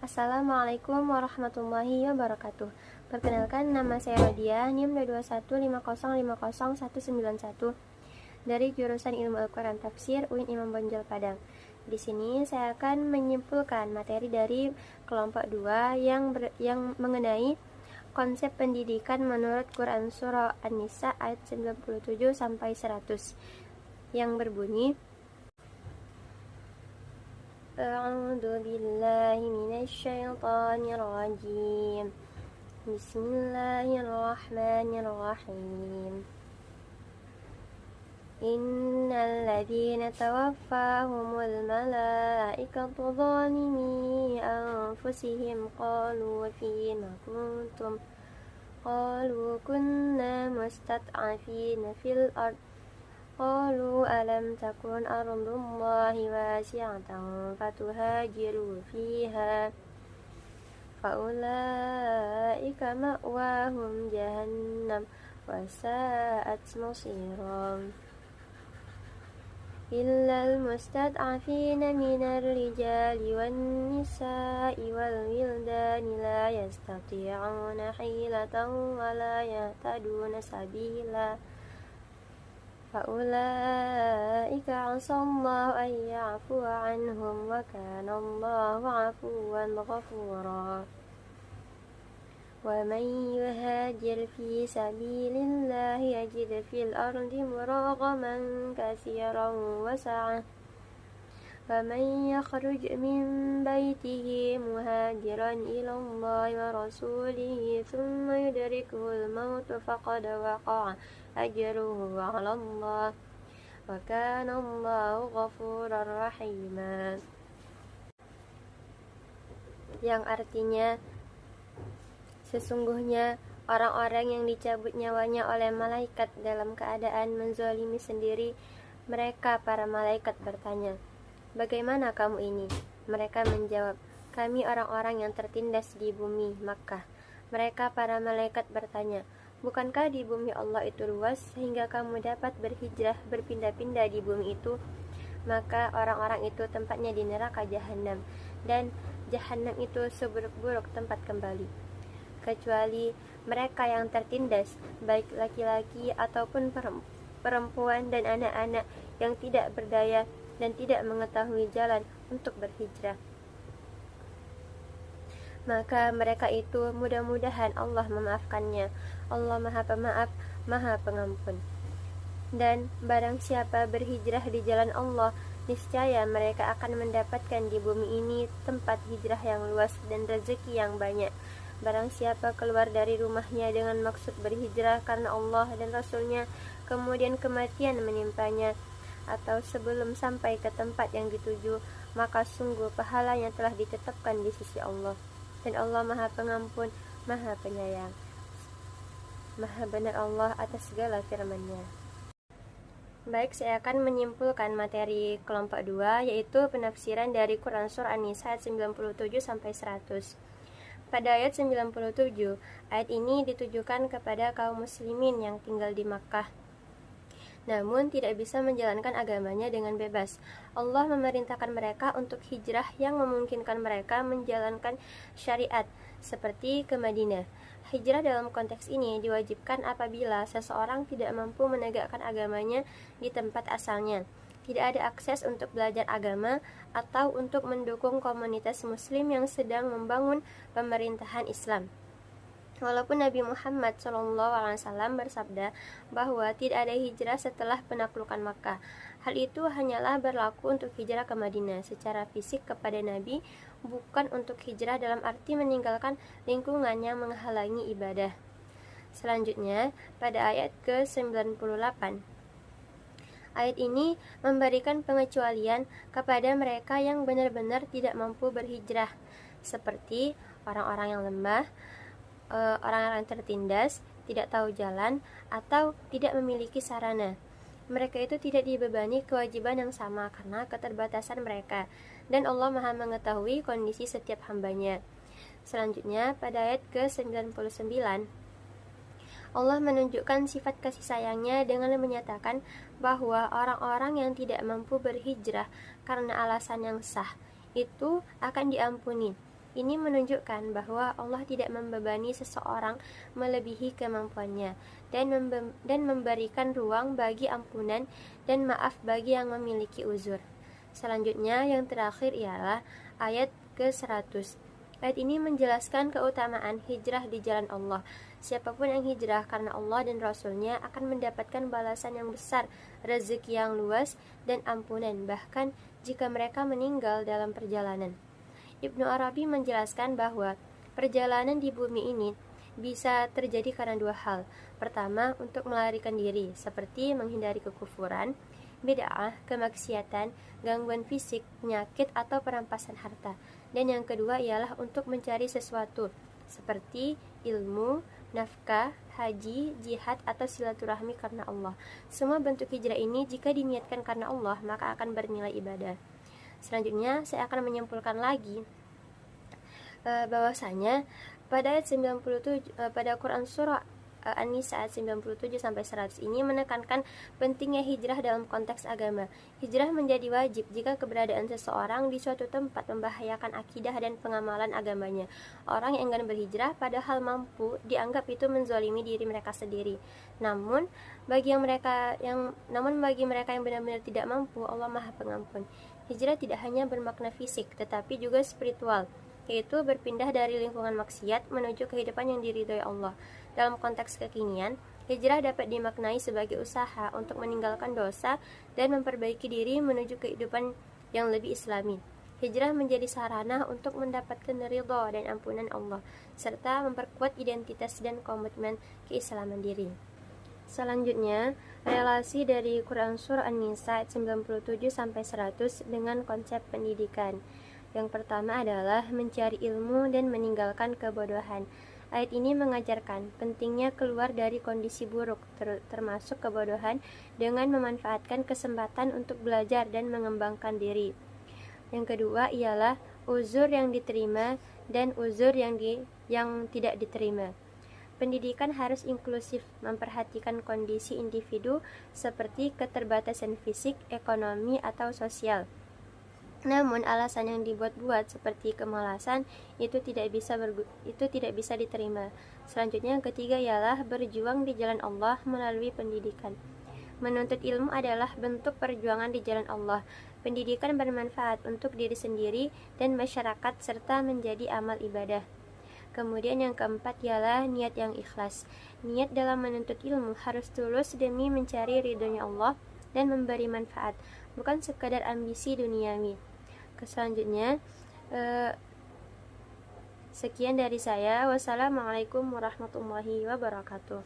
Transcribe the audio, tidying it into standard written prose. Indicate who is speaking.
Speaker 1: Assalamualaikum warahmatullahi wabarakatuh. Perkenalkan, nama saya Rodia, NIM 22150505191 dari jurusan Ilmu Al-Quran Tafsir UIN Imam Bonjol Padang. Di sini saya akan menyimpulkan materi dari kelompok 2 yang mengenai konsep pendidikan menurut Quran Surah An-Nisa ayat 97 sampai 100 yang berbunyi, A'udzu billahi minasyaitonir rajim. Bismillahirrahmanirrahim. Innal ladzina tawaffahumul malaikatu zalimi anfusihim qalu fima kuntum qalu kunna mustad'afina fil ard qalu alam takun ardullahi wasi'atan fatuhajiru fiha faulaika ma'wahum jahannam wasa'at masiran illal mustad'afina minar rijali wan nisa'i wal wildani la yastati'una hilatan wa la yahtaduna sabila faulaika 'asallahu an ya'fuwa 'anhum wa kana Allahu 'afuwan ghafura. Wa man yuhajir fi sabilillahi yajid fil ardi muragaman katsiran wa sa'ah. Wa man yakhruj min baytihi muhajiran ila Allah wa rasulihi thumma yudrikuhul maut faqad waqa'a ajruhu 'ala Allah wa kana Allahu ghafurar rahima. Yang artinya, sesungguhnya orang-orang yang dicabut nyawanya oleh malaikat dalam keadaan menzalimi sendiri, mereka para malaikat bertanya, "Bagaimana kamu ini?" Mereka menjawab, "Kami orang-orang yang tertindas di bumi Makkah." Mereka para malaikat bertanya, "Bukankah di bumi Allah itu luas sehingga kamu dapat berhijrah berpindah-pindah di bumi itu?" Maka orang-orang itu tempatnya di neraka Jahannam, dan Jahannam itu seburuk-buruk tempat kembali. Kecuali mereka yang tertindas, baik laki-laki ataupun perempuan dan anak-anak yang tidak berdaya dan tidak mengetahui jalan untuk berhijrah. Maka mereka itu mudah-mudahan Allah memaafkannya. Allah Maha Pemaaf, Maha Pengampun. Dan barang siapa berhijrah di jalan Allah, niscaya mereka akan mendapatkan di bumi ini tempat hijrah yang luas dan rezeki yang banyak. Barang siapa keluar dari rumahnya dengan maksud berhijrah karena Allah dan Rasulnya, kemudian kematian menimpanya, atau sebelum sampai ke tempat yang dituju, maka sungguh pahalanya telah ditetapkan di sisi Allah. Dan Allah Maha Pengampun, Maha Penyayang. Maha benar Allah atas segala firman-Nya. Baik, saya akan menyimpulkan materi kelompok 2, yaitu penafsiran dari Quran Surah An-Nisa ayat 97 sampai 100. Pada ayat 97, ayat ini ditujukan kepada kaum muslimin yang tinggal di Makkah, namun tidak bisa menjalankan agamanya dengan bebas. Allah memerintahkan mereka untuk hijrah yang memungkinkan mereka menjalankan syariat, seperti ke Madinah. Hijrah dalam konteks ini diwajibkan apabila seseorang tidak mampu menegakkan agamanya di tempat asalnya, tidak ada akses untuk belajar agama, atau untuk mendukung komunitas muslim yang sedang membangun pemerintahan Islam. Walaupun Nabi Muhammad SAW bersabda bahwa tidak ada hijrah setelah penaklukan Makkah, hal itu hanyalah berlaku untuk hijrah ke Madinah secara fisik kepada Nabi, bukan untuk hijrah dalam arti meninggalkan lingkungan yang menghalangi ibadah. Selanjutnya, pada ayat ke-98, ayat ini memberikan pengecualian kepada mereka yang benar-benar tidak mampu berhijrah, seperti orang-orang yang lemah, orang-orang tertindas, tidak tahu jalan, atau tidak memiliki sarana. Mereka itu tidak dibebani kewajiban yang sama karena keterbatasan mereka, dan Allah Maha mengetahui kondisi setiap hambanya. Selanjutnya, pada ayat ke-99, Allah menunjukkan sifat kasih sayangnya dengan menyatakan bahwa orang-orang yang tidak mampu berhijrah karena alasan yang sah itu akan diampuni, Ini menunjukkan bahwa Allah tidak membebani seseorang melebihi kemampuannya dan memberikan ruang bagi ampunan dan maaf bagi yang memiliki uzur. Selanjutnya yang terakhir ialah ayat ke-100. Ayat ini menjelaskan keutamaan hijrah di jalan Allah. Siapapun yang hijrah karena Allah dan Rasul-Nya akan mendapatkan balasan yang besar, rezeki yang luas, dan ampunan, bahkan jika mereka meninggal dalam perjalanan. Ibnu Arabi menjelaskan bahwa perjalanan di bumi ini bisa terjadi karena dua hal. Pertama, untuk melarikan diri, seperti menghindari kekufuran, bid'ah, kemaksiatan, gangguan fisik, penyakit, atau perampasan harta. Dan yang kedua ialah untuk mencari sesuatu, seperti ilmu, nafkah, haji, jihad, atau silaturahmi karena Allah. Semua bentuk hijrah ini jika diniatkan karena Allah, maka akan bernilai ibadah. Selanjutnya, saya akan menyimpulkan lagi bahwasanya pada ayat 97 pada Quran surah An-Nisa ayat 97 sampai 100 ini menekankan pentingnya hijrah dalam konteks agama. Hijrah menjadi wajib jika keberadaan seseorang di suatu tempat membahayakan akidah dan pengamalan agamanya. Orang yang enggan berhijrah padahal mampu dianggap itu menzalimi diri mereka sendiri. Namun bagi mereka yang benar-benar tidak mampu, Allah Maha Pengampun. Hijrah tidak hanya bermakna fisik, tetapi juga spiritual, yaitu berpindah dari lingkungan maksiat menuju kehidupan yang diridhoi Allah. Dalam konteks kekinian, hijrah dapat dimaknai sebagai usaha untuk meninggalkan dosa dan memperbaiki diri menuju kehidupan yang lebih islami. Hijrah menjadi sarana untuk mendapatkan ridha dan ampunan Allah, serta memperkuat identitas dan komitmen keislaman diri. Selanjutnya, relasi dari Quran Surah An-Nisa 97 sampai 100 dengan konsep pendidikan. Yang pertama adalah mencari ilmu dan meninggalkan kebodohan. Ayat ini mengajarkan pentingnya keluar dari kondisi buruk, termasuk kebodohan, dengan memanfaatkan kesempatan untuk belajar dan mengembangkan diri. Yang kedua ialah uzur yang diterima dan uzur yang tidak diterima. Pendidikan harus inklusif, memperhatikan kondisi individu seperti keterbatasan fisik, ekonomi, atau sosial. Namun alasan yang dibuat-buat seperti kemalasan itu tidak bisa diterima. Selanjutnya yang ketiga ialah berjuang di jalan Allah melalui pendidikan. Menuntut ilmu adalah bentuk perjuangan di jalan Allah. Pendidikan bermanfaat untuk diri sendiri dan masyarakat serta menjadi amal ibadah. Kemudian yang keempat ialah niat yang ikhlas. Niat dalam menuntut ilmu harus tulus demi mencari ridhonya Allah dan memberi manfaat, bukan sekadar ambisi duniawi. Selanjutnya, sekian dari saya. Wassalamualaikum warahmatullahi wabarakatuh.